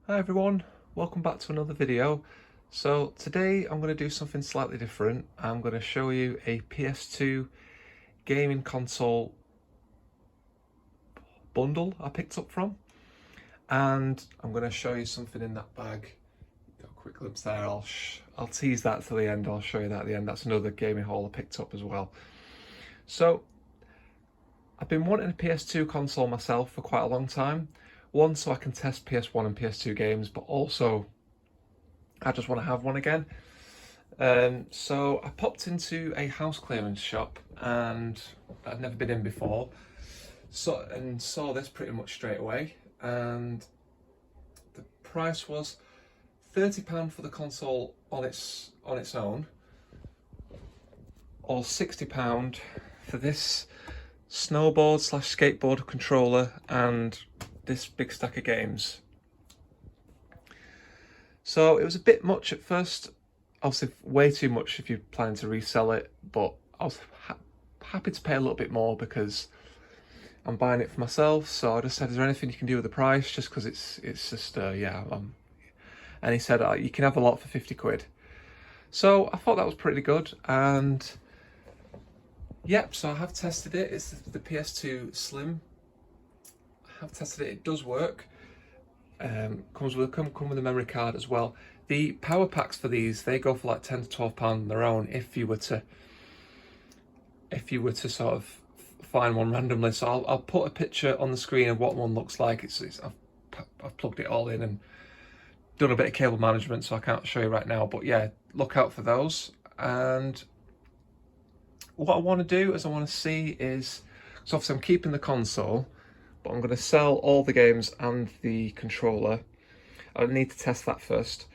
Hi everyone, welcome back to another video. So today I'm going to do something slightly different. I'm going to show you a PS2 gaming console bundle I picked up from, and I'm going to show you something in that bag. Got a quick glimpse there. I'll tease that to the end. I'll show you that at the end. That's another gaming haul I picked up as well. So I've been wanting a PS2 console myself for quite a long time. One, so I can test PS1 and PS2 games, but also I just want to have one again. So I popped into a house clearance shop, and I'd never been in before, and saw this pretty much straight away. And the price was £30 for the console on its own, or £60 for this snowboard/skateboard controller and this big stack of games. So it was a bit much at first, obviously way too much if you're planning to resell it, but I was happy to pay a little bit more because I'm buying it for myself. So I just said, is there anything you can do with the price? Just because it's just, yeah. And he said, you can have a lot for 50 quid. So I thought that was pretty good. And yep, so I have tested it. It's the PS2 Slim. I have tested it, it does work. Come with a memory card as well. The power packs for these, they go for like £10 to £12 on their own if you were to sort of find one randomly. So I'll put a picture on the screen of what one looks like. I've plugged it all in and done a bit of cable management, so I can't show you right now. But yeah, look out for those. And what I want to do is I want to see is, so obviously I'm keeping the console, but I'm going to sell all the games and the controller. I need to test that first,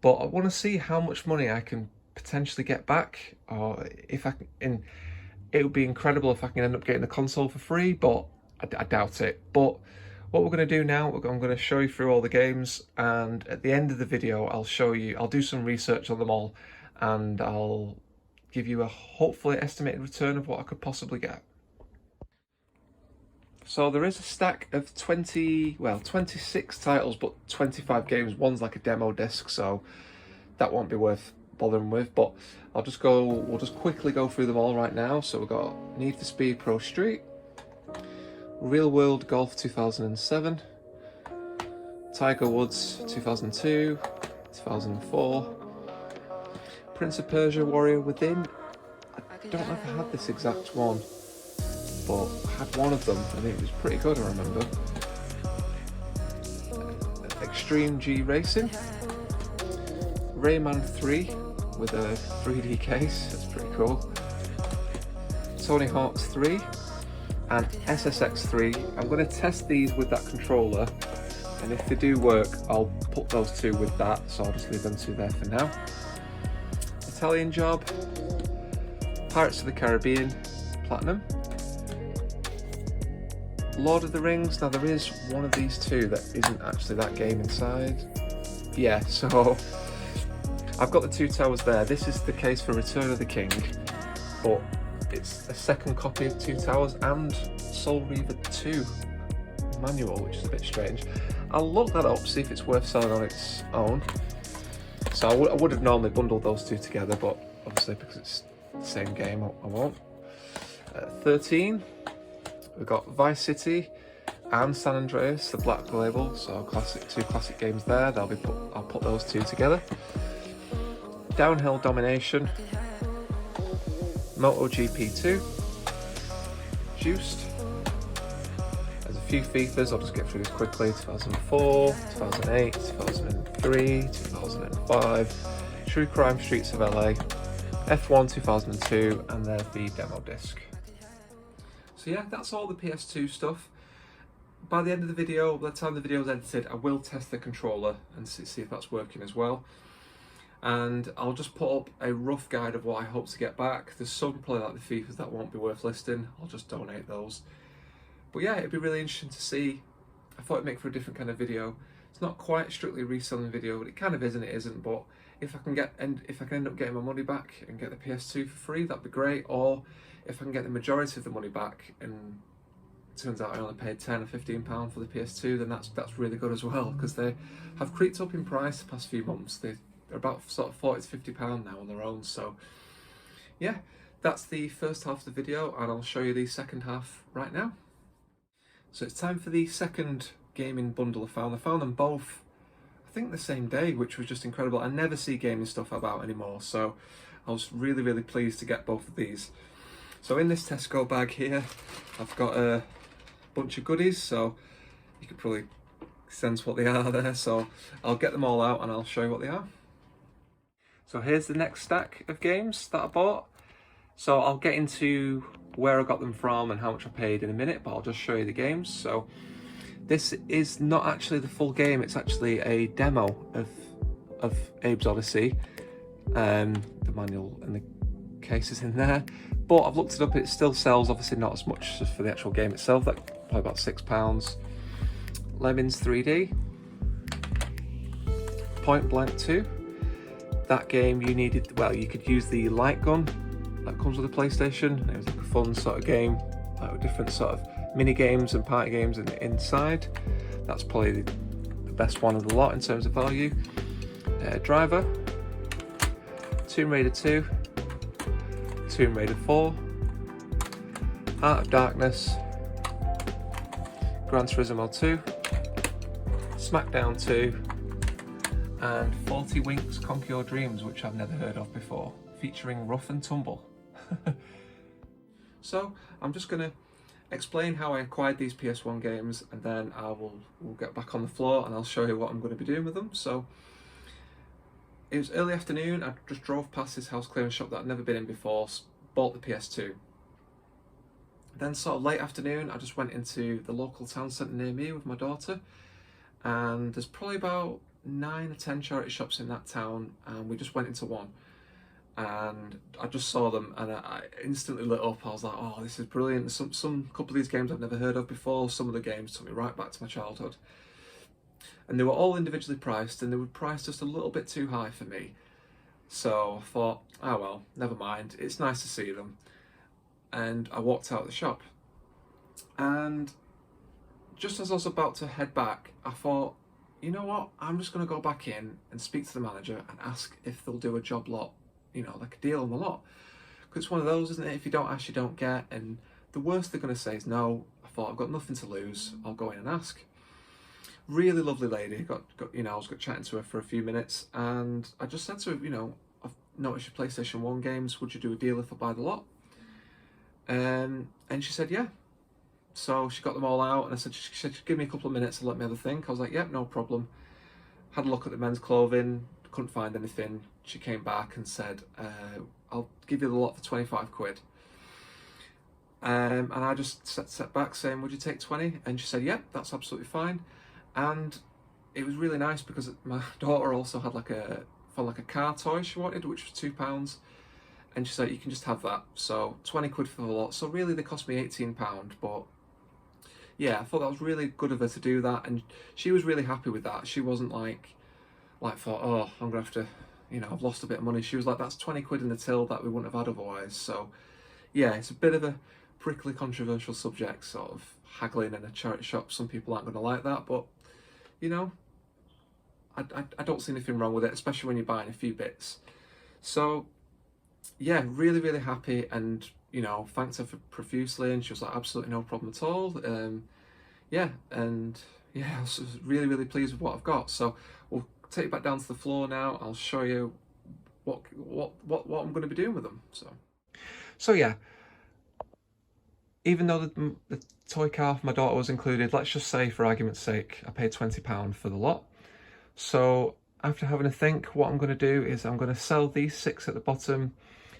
but I want to see how much money I can potentially get back, or if I can. It would be incredible if I can end up getting the console for free, but I doubt it. But what we're going to do now, I'm going to show you through all the games, and at the end of the video, I'll do some research on them all, and I'll give you a hopefully estimated return of what I could possibly get. So there is a stack of 26 titles, but 25 games. One's like a demo disc, so that won't be worth bothering with, but we'll just quickly go through them all right now. So we've got Need for Speed Pro Street, Real World Golf 2007, Tiger Woods 2002, 2004, Prince of Persia Warrior Within. I don't know if I had this exact one, but I had one of them and it was pretty good, I remember. Extreme G Racing, Rayman 3 with a 3D case, that's pretty cool. Tony Hawk's 3 and SSX 3. I'm going to test these with that controller, and if they do work, I'll put those two with that, so I'll just leave them two there for now. Italian Job, Pirates of the Caribbean Platinum, Lord of the Rings. Now there is one of these two that isn't actually that game inside. Yeah, so I've got the Two Towers there. This is the case for Return of the King, but it's a second copy of Two Towers and Soul Reaver 2 manual, which is a bit strange. I'll look that up, see if it's worth selling on its own. So I would have normally bundled those two together, but obviously because it's the same game, I won't. 13, we've got Vice City and San Andreas, the Black Label, so two classic games there. I'll put those two together. Downhill Domination, MotoGP 2, Juiced. There's a few FIFAs, I'll just get through this quickly. 2004, 2008, 2003, 2005, True Crime Streets of LA, F1 2002, and there's the demo disc. So yeah, that's all the PS2 stuff. By the end of the video, by the time the video is edited, I will test the controller and see if that's working as well. And I'll just put up a rough guide of what I hope to get back. There's some probably like the FIFAs that won't be worth listing. I'll just donate those. But yeah, it'd be really interesting to see. I thought it'd make for a different kind of video. It's not quite strictly a reselling video, but it kind of is and it isn't. But if I can end up getting my money back and get the PS2 for free, that'd be great. Or if I can get the majority of the money back and turns out I only paid £10 or £15 for the PS2, then that's really good as well, because they have creeped up in price the past few months. They're about sort of £40 to £50 now on their own. So yeah, that's the first half of the video, and I'll show you the second half right now. So it's time for the second gaming bundle I found. I found them both, I think, the same day, which was just incredible. I never see gaming stuff about anymore, so I was really pleased to get both of these. So in this Tesco bag here, I've got a bunch of goodies, so you could probably sense what they are there. So I'll get them all out and I'll show you what they are. So here's the next stack of games that I bought. So I'll get into where I got them from and how much I paid in a minute, but I'll just show you the games. So this is not actually the full game, it's actually a demo of Abe's Odyssey. The manual and the case is in there, but I've looked it up, it still sells, obviously not as much as for the actual game itself, that's probably about £6. Lemmings 3D, Point Blank 2. That game you needed, well, you could use the light gun that comes with the PlayStation. It was like a fun sort of game, like with different sort of mini games and party games inside. That's probably the best one of the lot in terms of value. Driver, Tomb Raider 2, Tomb Raider 4, Heart of Darkness, Gran Turismo 2, Smackdown 2, and 40 Winks Conquer Your Dreams, which I've never heard of before, featuring Rough and Tumble. So I'm just going to explain how I acquired these PS1 games, and then we'll get back on the floor and I'll show you what I'm going to be doing with them. So it was early afternoon, I just drove past this house clearance shop that I'd never been in before, bought the PS2. Then sort of late afternoon, I just went into the local town centre near me with my daughter, and there's probably about 9 or 10 charity shops in that town, and we just went into one. And I just saw them and I instantly lit up. I was like, oh, this is brilliant. Some couple of these games I've never heard of before. Some of the games took me right back to my childhood. And they were all individually priced, and they were priced just a little bit too high for me. So I thought, oh well, never mind. It's nice to see them. And I walked out of the shop. And just as I was about to head back, I thought, you know what? I'm just going to go back in and speak to the manager and ask if they'll do a job lot, you know, like a deal on the lot. Because it's one of those, isn't it? If you don't ask, you don't get. And the worst they're going to say is no. I thought, I've got nothing to lose. I'll go in and ask. Really lovely lady. You know, I was chatting to her for a few minutes, and I just said to her, you know, I've noticed your PlayStation 1 games. Would you do a deal if I buy the lot? And she said, yeah. So she got them all out, and I said, she said, give me a couple of minutes and let me have a think. I was like, yep, no problem. Had a look at the men's clothing, couldn't find anything. She came back and said, I'll give you the lot for 25 quid. And I just sat back saying, would you take 20? And she said, yep, that's absolutely fine. And it was really nice because my daughter also had found a car toy she wanted, which was £2. And she said, you can just have that. So 20 quid for the lot. So really they cost me £18, but yeah, I thought that was really good of her to do that, and she was really happy with that. She wasn't like thought, oh, I'm gonna have to, you know, I've lost a bit of money. She was like, that's 20 quid in the till that we wouldn't have had otherwise. So yeah, it's a bit of a prickly, controversial subject, sort of haggling in a charity shop. Some people aren't gonna like that, but you know, I don't see anything wrong with it, especially when you're buying a few bits. So yeah, really happy, and you know, thanked her profusely, and she was like, absolutely no problem at all. Yeah, and yeah, I was really pleased with what I've got. So we'll take it back down to the floor now. I'll show you what I'm going to be doing with them. So yeah, even though the toy car for my daughter was included, let's just say for argument's sake, I paid £20 for the lot. So after having a think, what I'm going to do is I'm going to sell these 6 at the bottom,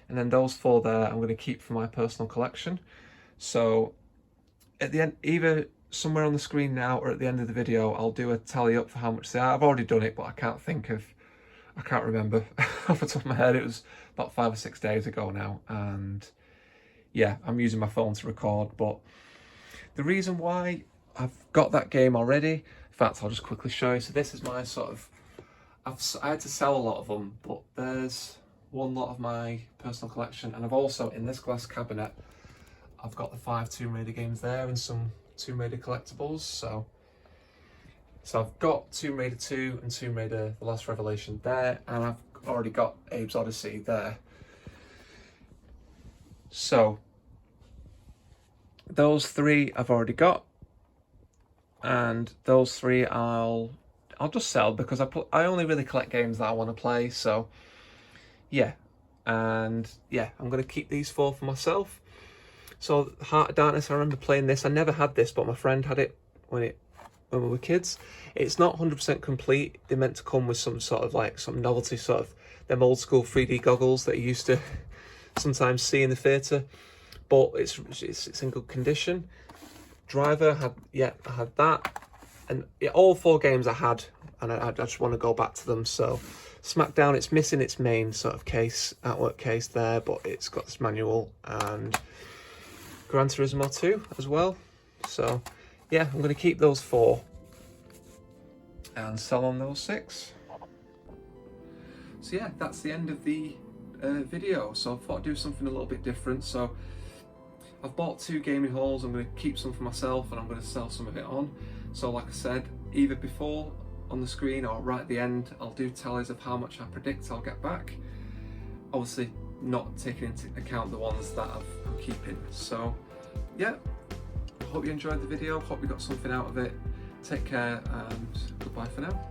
and then those 4 there I'm going to keep for my personal collection. So at the end, either somewhere on the screen now or at the end of the video, I'll do a tally up for how much they are. I've already done it, but I can't remember off the top of my head. It was about 5 or 6 days ago now, and yeah, I'm using my phone to record. But the reason why I've got that game already, in fact, I'll just quickly show you. So this is my sort of, I had to sell a lot of them, but there's one lot of my personal collection, and I've also, in this glass cabinet, I've got the 5 Tomb Raider games there and some Tomb Raider collectibles. So I've got Tomb Raider 2 and Tomb Raider The Last Revelation there, and I've already got Abe's Odyssey there. So those 3 I've already got, and those 3 I'll just sell, because I only really collect games that I want to play. So yeah, and yeah, I'm going to keep these 4 for myself. So Heart of Darkness, I remember playing this. I never had this, but my friend had it when we were kids. It's not 100% complete. They're meant to come with some sort of like some novelty, sort of them old school 3D goggles that you used to sometimes see in the theatre, but it's in good condition. Driver I had that, and yeah, all 4 games I had, and I just want to go back to them. So Smackdown, it's missing its main sort of case, artwork case there, but it's got this manual, and Gran Turismo 2 as well. So yeah, I'm going to keep those 4 and sell on those 6. So yeah, that's the end of the video. So I thought I'd do something a little bit different. So I've bought 2 gaming hauls. I'm going to keep some for myself, and I'm going to sell some of it on. So like I said, either before on the screen or right at the end, I'll do tallies of how much I predict I'll get back. Obviously not taking into account the ones that I'm keeping. So yeah, hope you enjoyed the video, hope you got something out of it. Take care, and goodbye for now.